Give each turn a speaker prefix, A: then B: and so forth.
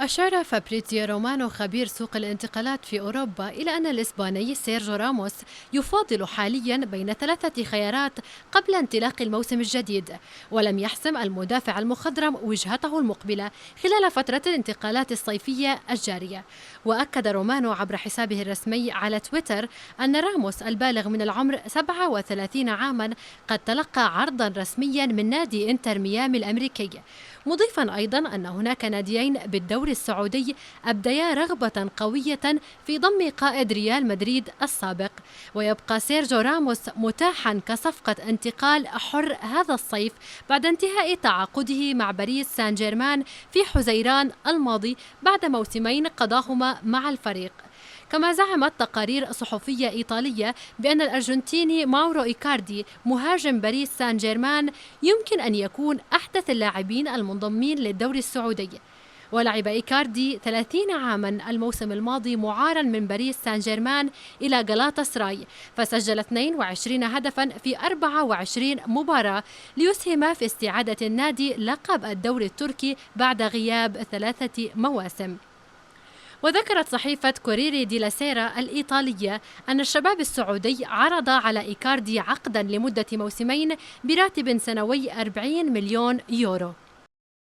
A: أشار فابريزيو رومانو خبير سوق الانتقالات في أوروبا إلى أن الإسباني سيرجيو راموس يفاضل حاليا بين ثلاثة خيارات قبل انطلاق الموسم الجديد، ولم يحسم المدافع المخضرم وجهته المقبلة خلال فترة الانتقالات الصيفية الجارية. وأكد رومانو عبر حسابه الرسمي على تويتر أن راموس البالغ من العمر 37 عاما قد تلقى عرضا رسميا من نادي انتر ميامي الأمريكي، مضيفا أيضا أن هناك ناديين بالدوري السعودي أبديا رغبة قوية في ضم قائد ريال مدريد السابق. ويبقى سيرجيو راموس متاحا كصفقة انتقال حر هذا الصيف بعد انتهاء تعاقده مع باريس سان جيرمان في حزيران الماضي بعد موسمين قضاهما مع الفريق. كما زعمت تقارير صحفية إيطالية بأن الأرجنتيني ماورو إيكاردي مهاجم باريس سان جيرمان يمكن أن يكون أحدث اللاعبين المنضمين للدوري السعودي. ولعب إيكاردي 30 عاما الموسم الماضي معارا من باريس سان جيرمان إلى غالاتا سراي، فسجل 22 هدفا في 24 مباراة ليسهم في استعادة النادي لقب الدوري التركي بعد غياب 3 مواسم. وذكرت صحيفة كوريري دي لا سيرا الإيطالية أن الشباب السعودي عرض على إيكاردي عقدا لمدة موسمين براتب سنوي 40 مليون يورو.